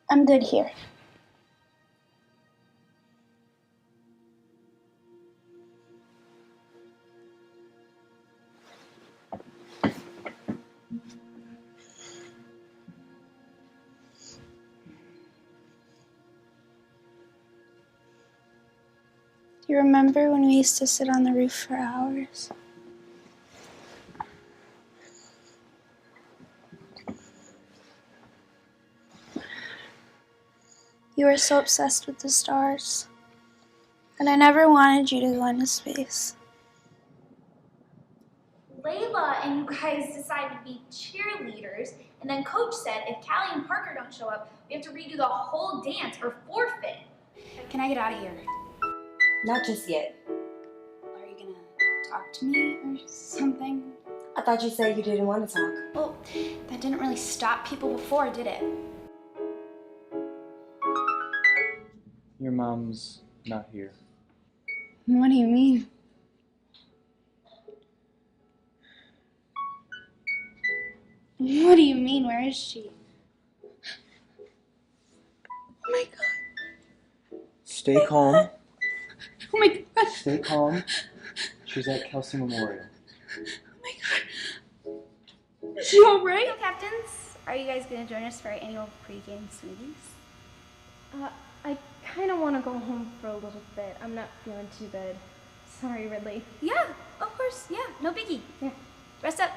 I'm good here. Do you remember when we used to sit on the roof for hours? You were so obsessed with the stars, and I never wanted you to go into space. Layla and you guys decided to be cheerleaders, and then Coach said if Callie and Parker don't show up, we have to redo the whole dance or forfeit. Can I get out of here? Not just yet. Are you gonna talk to me or something? I thought you said you didn't want to talk. Well, that didn't really stop people before, did it? Your mom's not here. What do you mean? What do you mean? Where is she? Oh my god. Stay calm. Oh my god. Stay calm. She's at Kelsey Memorial. Oh my god. Is she alright? Hello, Captains. Are you guys going to join us for our annual pre-game smoothies? I kind of want to go home for a little bit. I'm not feeling too good. Sorry, Ridley. Yeah, of course. Yeah, no biggie. Yeah. Rest up.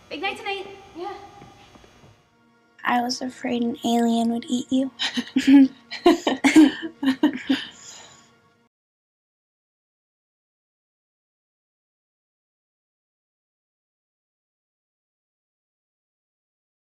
Big night tonight. Yeah. I was afraid an alien would eat you.